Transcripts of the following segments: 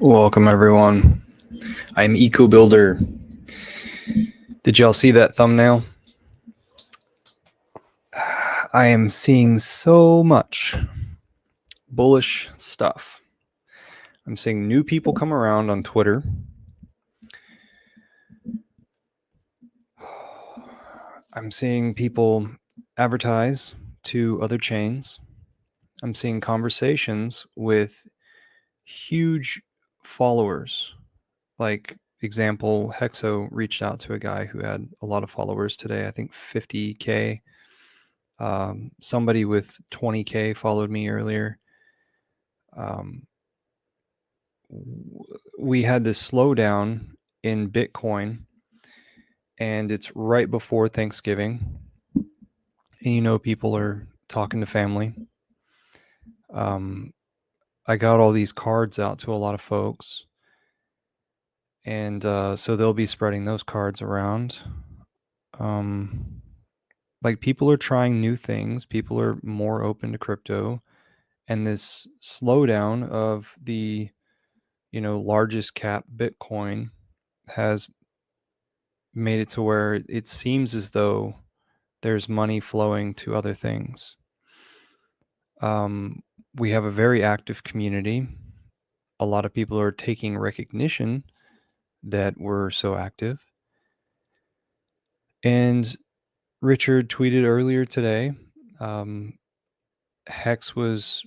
Welcome, everyone. I'm EcoBuilder. Did y'all see that thumbnail? I am seeing so much bullish stuff. I'm seeing new people come around on Twitter. I'm seeing people advertise to other chains. I'm seeing conversations with huge followers. Like, example, Hexo reached out to a guy who had a lot of followers today, I think 50K. Somebody with 20K followed me earlier. We had this slowdown in Bitcoin, and it's right before Thanksgiving. And people are talking to family. I got all these cards out to a lot of folks, and so they'll be spreading those cards around. Like, people are trying new things. People are more open to crypto, and this slowdown of the largest cap Bitcoin has made it to where it seems as though there's money flowing to other things. We have a very active community. A lot of people are taking recognition that we're so active. And Richard tweeted earlier today, Hex was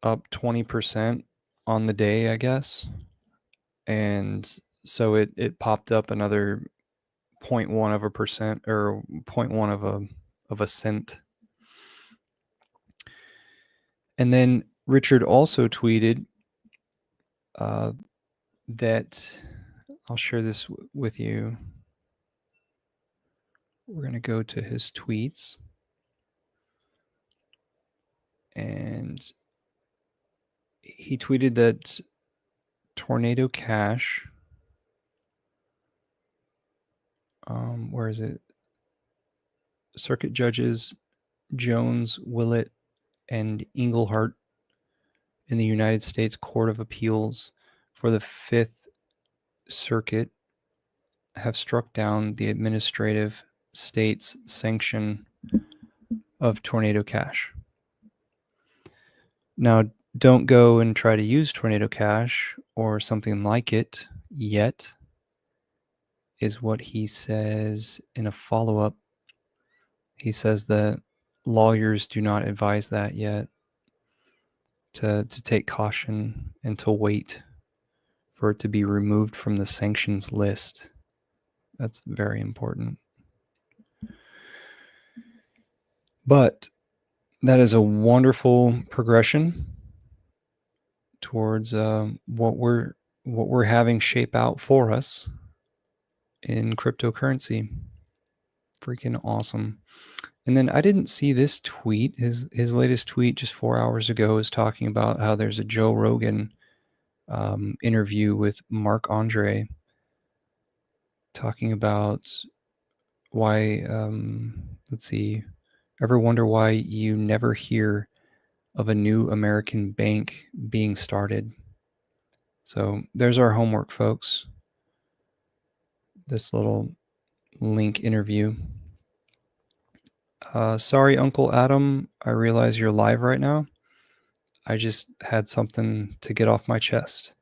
up 20% on the day, I guess. And so it popped up another 0.1% or 0.1 of a cent. And then Richard also tweeted that I'll share this with you. We're going to go to his tweets. And he tweeted that Tornado Cash, where is it? Circuit judges Jones, Willett, and Engelhardt in the United States Court of Appeals for the Fifth Circuit have struck down the administrative state's sanction of Tornado Cash. Now, don't go and try to use Tornado Cash or something like it yet, is what he says in a follow-up. He says that lawyers do not advise that yet, to take caution and to wait for it to be removed from the sanctions list. That's very important. But that is a wonderful progression towards what we're having shape out for us in cryptocurrency. Freaking awesome. And then I didn't see this tweet. His latest tweet just 4 hours ago is talking about how there's a Joe Rogan interview with Marc Andre, talking about why, let's see, ever wonder why you never hear of a new American bank being started? So there's our homework, folks. This little link interview. Sorry, Uncle Adam, I realize you're live right now. I just had something to get off my chest.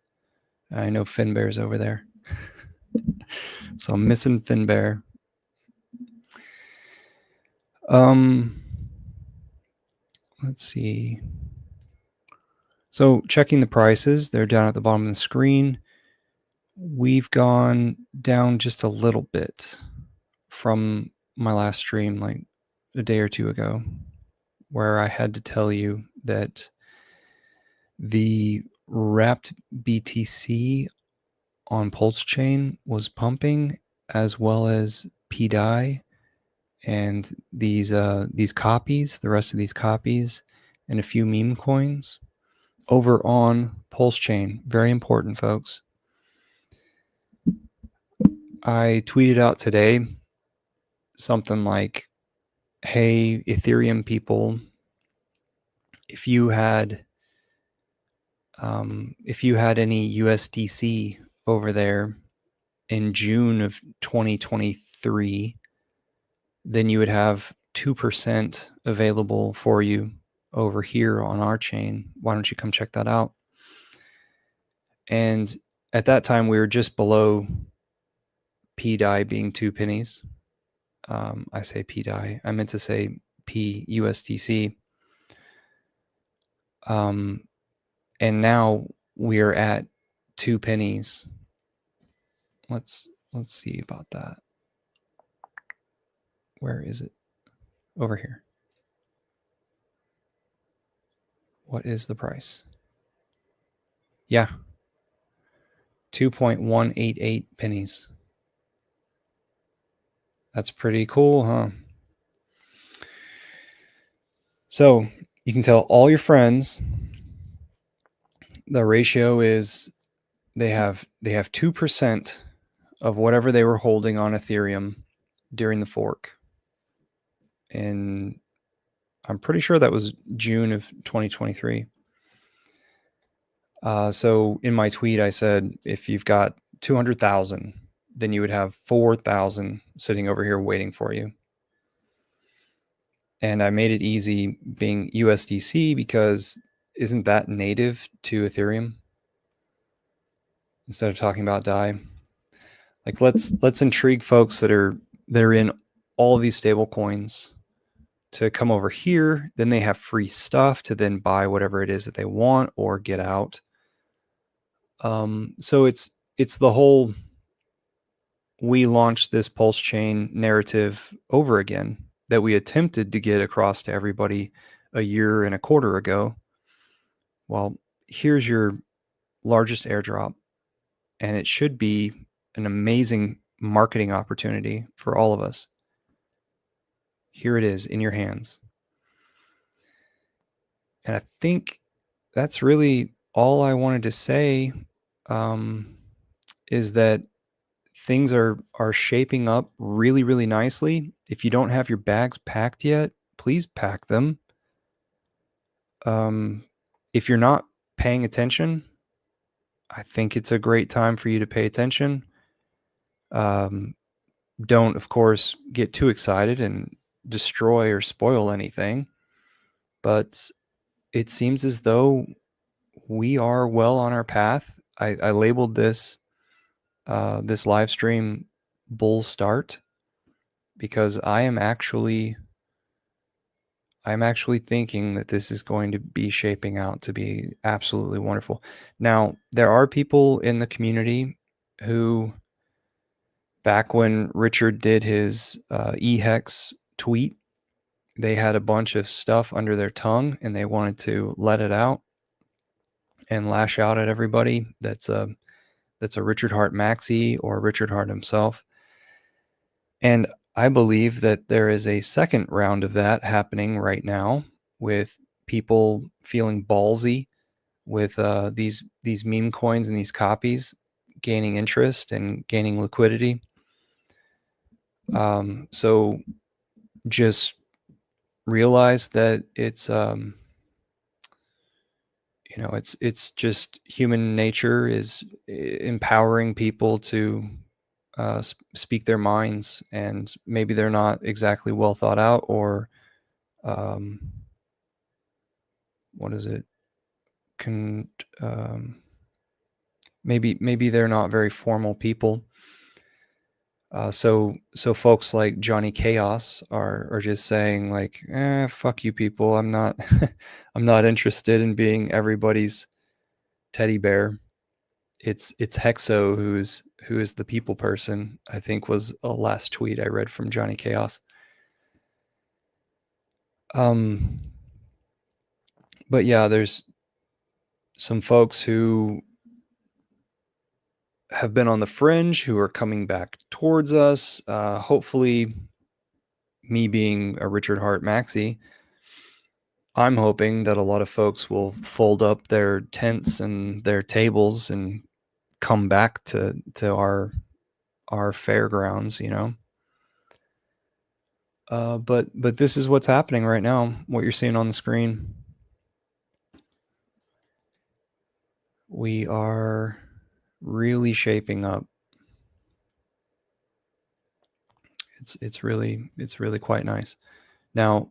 I know Finbear's over there. So I'm missing Finbear. Let's see. So checking the prices, they're down at the bottom of the screen. We've gone down just a little bit from my last stream, like a day or two ago, where I had to tell you that the wrapped BTC on Pulse Chain was pumping, as well as PDAI and these copies, the rest of these copies, and a few meme coins over on Pulse Chain. Very important, folks. I tweeted out today something like, hey, Ethereum people, if you had If you had any USDC over there in June of 2023, then you would have 2% available for you over here on our chain. Why don't you come check that out? And at that time, we were just below PDAI being 2 pennies. I say PDAI. I meant to say PUSDC. And now we are at 2 pennies. Let's see about that. Where is it? Over here. What is the price? Yeah. 2.188 pennies. That's pretty cool, huh? So you can tell all your friends the ratio is they have 2% of whatever they were holding on Ethereum during the fork. And I'm pretty sure that was June of 2023. So in my tweet, I said, if you've got 200,000, then you would have 4,000 sitting over here waiting for you. And I made it easy being USDC because isn't that native to Ethereum? Instead of talking about DAI, like let's intrigue folks that are in all of these stable coins to come over here. Then they have free stuff to then buy whatever it is that they want or get out. So it's the whole we launched this pulse chain narrative over again that we attempted to get across to everybody a year and a quarter ago. Well, here's your largest airdrop, and it should be an amazing marketing opportunity for all of us. Here it is in your hands. And I think that's really all I wanted to say, is that things are shaping up really, really nicely. If you don't have your bags packed yet, please pack them. If you're not paying attention, I think it's a great time for you to pay attention. Don't, of course, get too excited and destroy or spoil anything. But it seems as though we are well on our path. I labeled this this live stream bull start because I'm actually thinking that this is going to be shaping out to be absolutely wonderful. Now, there are people in the community who, back when Richard did his eHex tweet, they had a bunch of stuff under their tongue and they wanted to let it out and lash out at everybody that's a Richard Heart maxi or Richard Heart himself. And I believe that there is a second round of that happening right now with people feeling ballsy with these meme coins and these copies gaining interest and gaining liquidity. So just realize that it's it's just human nature is empowering people to speak their minds, and maybe they're not exactly well thought out, or what is it? Maybe they're not very formal people. So folks like Johnny Chaos are just saying like, fuck you people. I'm not I'm not interested in being everybody's teddy bear. It's Hexo who is the people person, I think was a last tweet I read from Johnny Chaos. But yeah, there's some folks who have been on the fringe who are coming back towards us. Hopefully, me being a Richard Heart maxi, I'm hoping that a lot of folks will fold up their tents and their tables and come back to our fairgrounds, you know. But this is what's happening right now, what you're seeing on the screen. We are really shaping up. It's really quite nice. Now,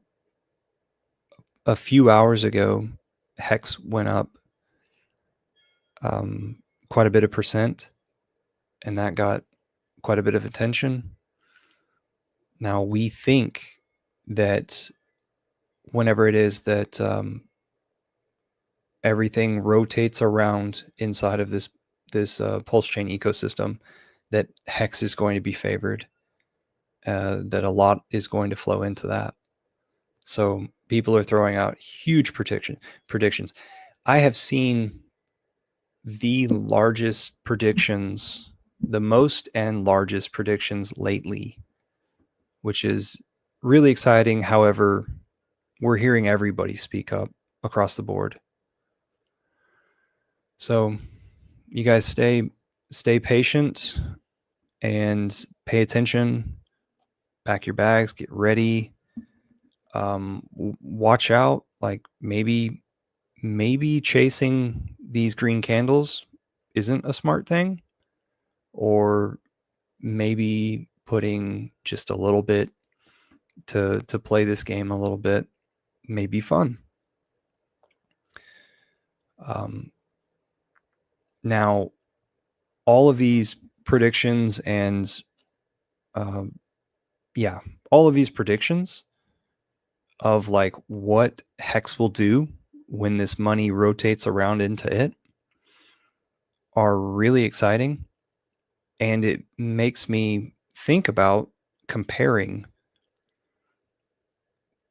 a few hours ago, Hex went up quite a bit of percent, and that got quite a bit of attention. Now, we think that whenever it is that everything rotates around inside of this pulse chain ecosystem, that Hex is going to be favored, that a lot is going to flow into that. So people are throwing out huge predictions. I have seen the largest predictions, the most and largest predictions lately, which is really exciting. However, we're hearing everybody speak up across the board. So you guys stay patient and pay attention. Pack your bags, get ready. Watch out. Like maybe chasing these green candles isn't a smart thing, or maybe putting just a little bit to play this game a little bit may be fun. Now, all of these predictions and all of these predictions of like what Hex will do when this money rotates around into it are really exciting. And it makes me think about comparing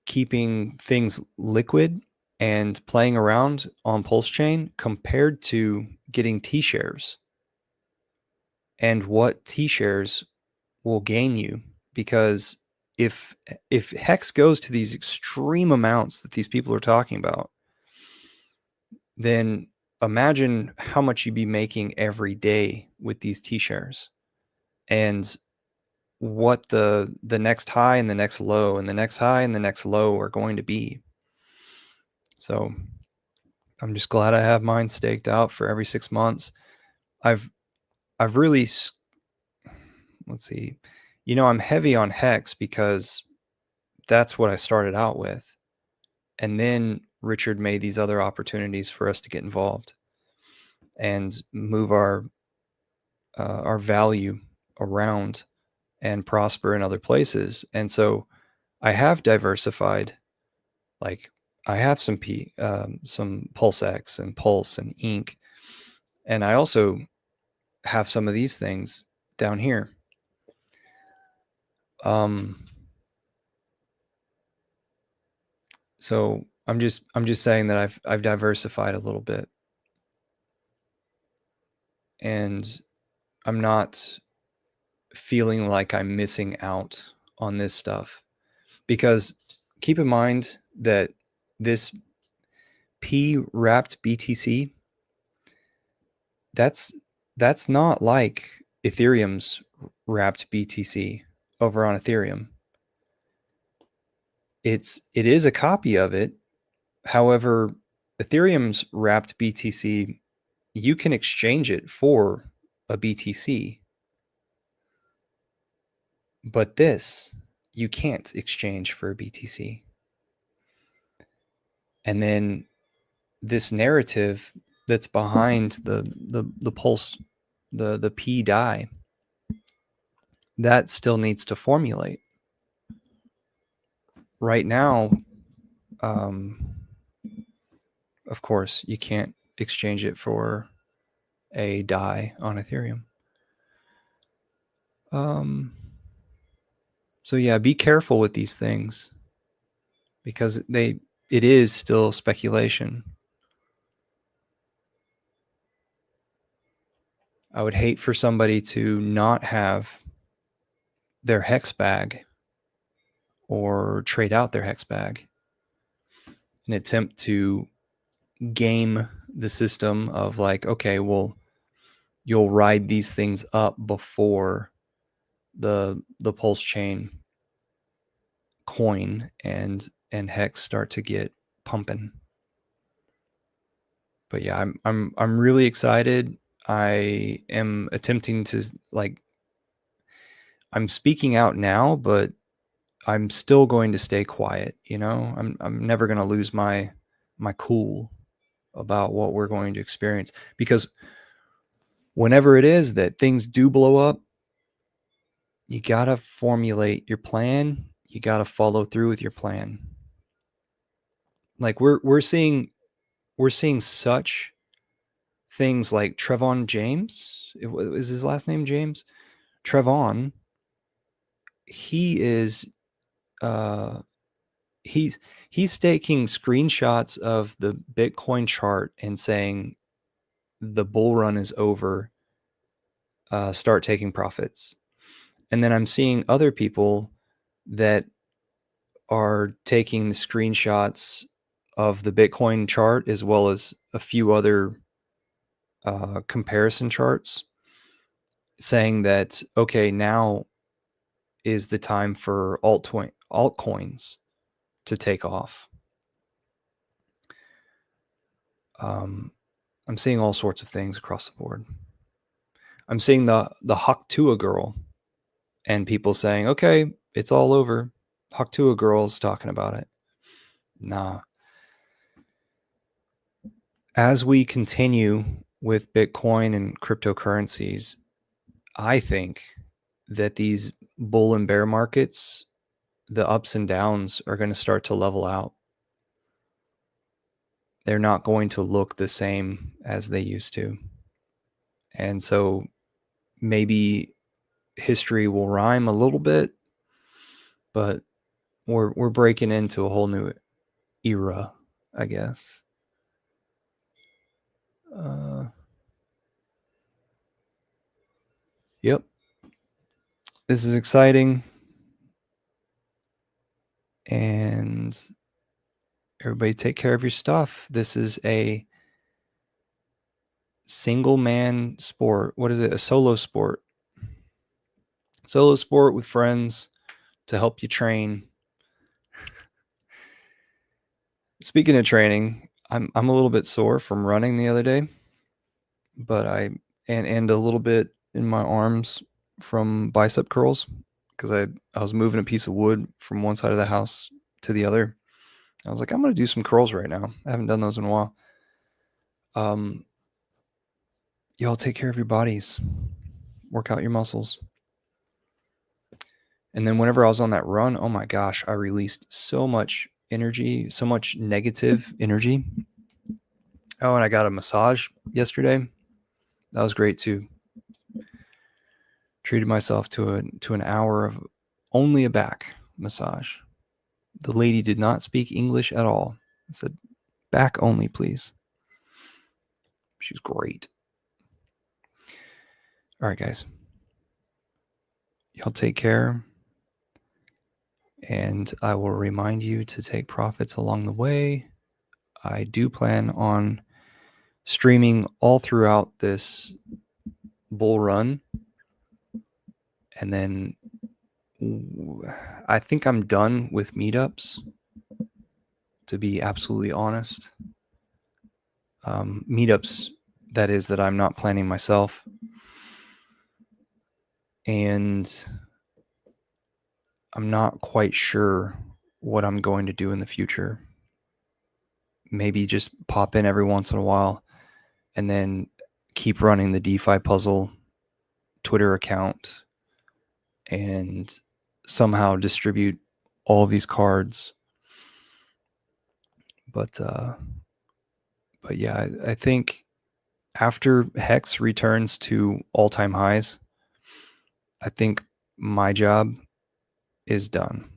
keeping things liquid and playing around on Pulse Chain compared to getting T-shares, and what T-shares will gain you. Because if Hex goes to these extreme amounts that these people are talking about, then imagine how much you'd be making every day with these T-shares, and what the next high and the next low and the next high and the next low are going to be. So I'm just glad I have mine staked out for every 6 months. I've really, let's see, I'm heavy on Hex because that's what I started out with. And then Richard made these other opportunities for us to get involved and move our value around and prosper in other places. And so I have diversified. Like I have some PulseX and Pulse and Ink, and I also have some of these things down here. So I'm just saying that I've diversified a little bit, and I'm not feeling like I'm missing out on this stuff, because keep in mind that this P wrapped BTC, that's not like Ethereum's wrapped BTC over on Ethereum. It is a copy of it. However, Ethereum's wrapped BTC, you can exchange it for a BTC. But this, you can't exchange for a BTC. And then this narrative that's behind the Pulse, the P DAI, that still needs to formulate. Right now, of course, you can't exchange it for a DAI on Ethereum. So yeah, be careful with these things, because it is still speculation. I would hate for somebody to not have their Hex bag or trade out their Hex bag in an attempt to game the system of like, okay, well, you'll ride these things up before the Pulse chain coin and Hex start to get pumping. But yeah, I'm really excited. I am attempting to I'm speaking out now, but I'm still going to stay quiet, you know? I'm never going to lose my cool about what we're going to experience, because whenever it is that things do blow up, you got to formulate your plan. You got to follow through with your plan. Like we're seeing such things like Trevon James. Is his last name James? Trevon, he is uh he's taking screenshots of the Bitcoin chart and saying the bull run is over, start taking profits. And then I'm seeing other people that are taking the screenshots of the Bitcoin chart as well as a few other comparison charts, saying that, okay, now is the time for altcoins to take off. I'm seeing all sorts of things across the board. I'm seeing the Haktua girl and people saying, okay, it's all over. Haktua girl's talking about it. Nah. As we continue with Bitcoin and cryptocurrencies, I think that these bull and bear markets, the ups and downs, are going to start to level out. They're not going to look the same as they used to. And so maybe history will rhyme a little bit, but we're breaking into a whole new era, I guess. Yep. This is exciting. And everybody take care of your stuff. This is a single man sport. What is it? A solo sport. Solo sport with friends to help you train. Speaking of training, I'm a little bit sore from running the other day, but and a little bit in my arms from bicep curls, because I was moving a piece of wood from one side of the house to the other. I was like, I'm going to do some curls right now. I haven't done those in a while. Y'all take care of your bodies. Work out your muscles. And then whenever I was on that run, oh my gosh, I released so much energy, so much negative energy. Oh, and I got a massage yesterday. That was great too. Treated myself to an hour of only a back massage. The lady did not speak English at all. I said, back only, please. She's great. All right, guys. Y'all take care. And I will remind you to take profits along the way. I do plan on streaming all throughout this bull run. And then I think I'm done with meetups, to be absolutely honest. Meetups, that is, that I'm not planning myself. And I'm not quite sure what I'm going to do in the future. Maybe just pop in every once in a while and then keep running the DeFi Puzzle Twitter account and somehow distribute all of these cards. But yeah, I think after Hex returns to all-time highs, I think my job is done,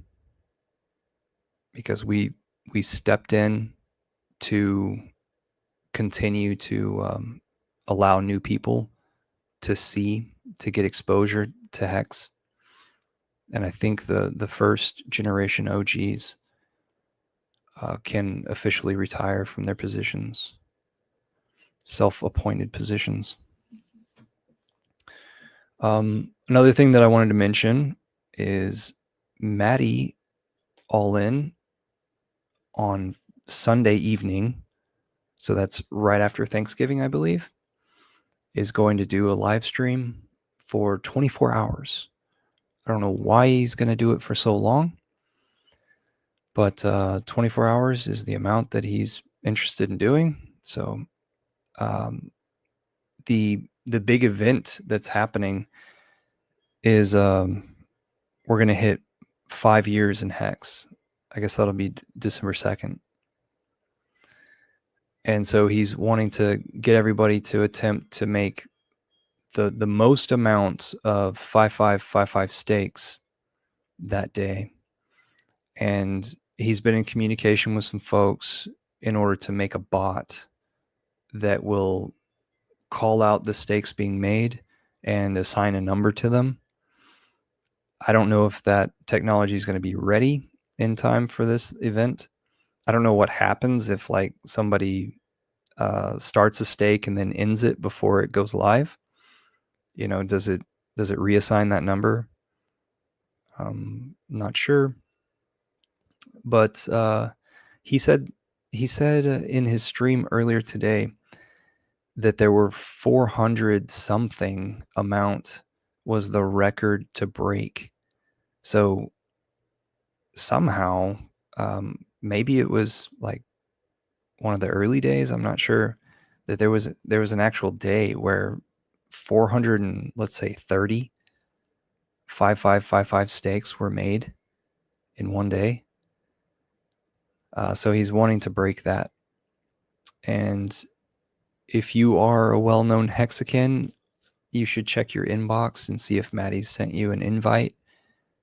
because we stepped in to continue to allow new people to get exposure to Hex. And I think the first generation OGs can officially retire from their positions, self-appointed positions. Another thing that I wanted to mention is Maddie All In on Sunday evening so that's right after Thanksgiving, I believe, is going to do a live stream for 24 hours. I don't know why he's going to do it for so long, but 24 hours is the amount that he's interested in doing. So the big event that's happening is we're going to hit 5 years in Hex. I guess that'll be December 2nd. And so he's wanting to get everybody to attempt to make the most amount of 5555 stakes that day. And he's been in communication with some folks in order to make a bot that will call out the stakes being made and assign a number to them. I don't know if that technology is going to be ready in time for this event. I don't know what happens if like somebody starts a stake and then ends it before it goes live. You know, does it reassign that number? Not sure, but he said in his stream earlier today that there were 400 something amount was the record to break. So somehow, maybe it was like one of the early days, I'm not sure, that there was an actual day where 400 and let's say 30 5555 stakes were made in one day. So he's wanting to break that. And if you are a well-known Hexakin, you should check your inbox and see if Maddie's sent you an invite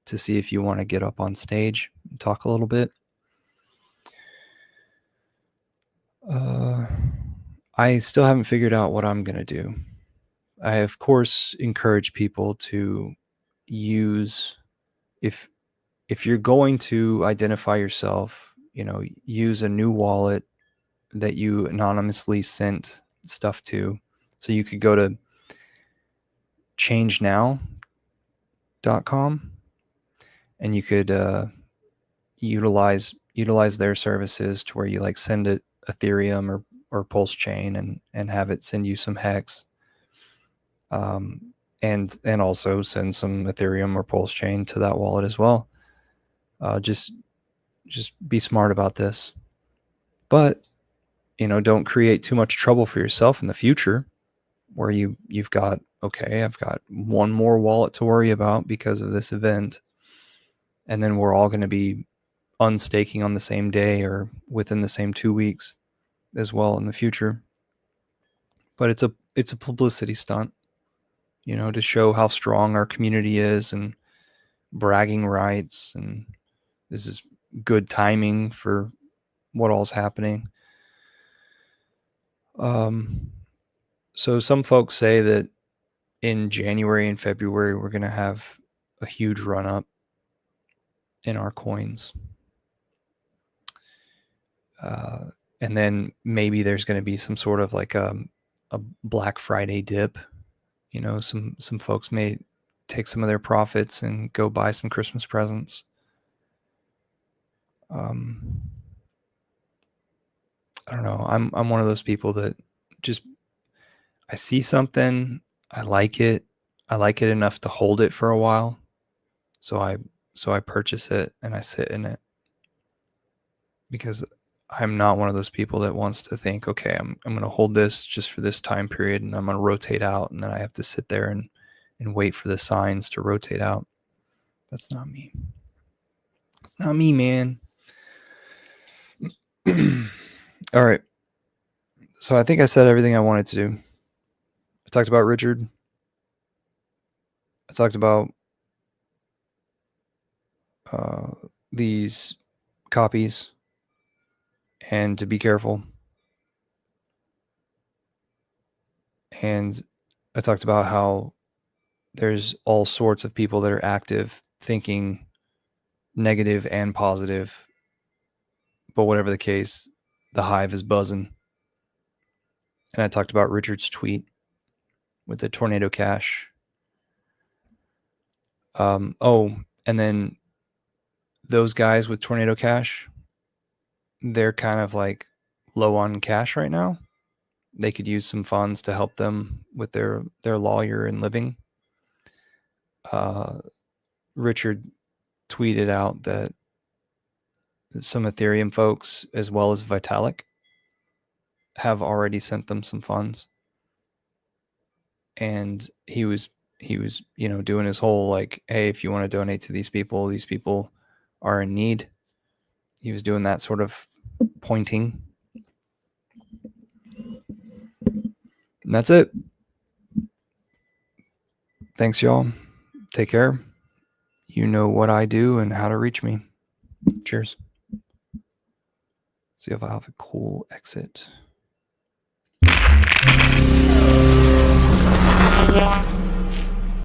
to see if you want to get up on stage and talk a little bit. I still haven't figured out what I'm going to do. I, of course, encourage people to use, if you're going to identify yourself, you know, use a new wallet that you anonymously sent stuff to. So you could go to changenow.com and you could utilize their services to where you like send it Ethereum or Pulse Chain and have it send you some hex. And also send some Ethereum or Pulse Chain to that wallet as well. Just be smart about this. But, you know, don't create too much trouble for yourself in the future where you've got, okay, I've got one more wallet to worry about because of this event. And then we're all going to be unstaking on the same day or within the same 2 weeks as well in the future. But it's a publicity stunt, you know, to show how strong our community is and bragging rights, and this is good timing for what all's happening. So some folks say that in January and February we're going to have a huge run up in our coins. And then maybe there's going to be some sort of like a Black Friday dip. You know, some folks may take some of their profits and go buy some Christmas presents. I don't know. I'm one of those people that just, I see something, I like it enough to hold it for a while. So I purchase it and I sit in it, because I'm not one of those people that wants to think, okay, I'm going to hold this just for this time period and I'm going to rotate out, and then I have to sit there and wait for the signs to rotate out. That's not me. It's not me, man. All right. So I think I said everything I wanted to do. I talked about Richard. I talked about these copies and to be careful. And I talked about how there's all sorts of people that are active thinking negative and positive, but whatever the case, the hive is buzzing. And I talked about Richard's tweet with the Tornado Cash. And then those guys with Tornado Cash, they're kind of like low on cash right now. They could use some funds to help them with their lawyer and living. Richard tweeted out that some Ethereum folks, as well as Vitalik, have already sent them some funds. And he was, doing his whole like, hey, if you want to donate to these people are in need. He was doing that sort of pointing. And that's it. Thanks, y'all. Take care. You know what I do and how to reach me. Cheers. See if I have a cool exit.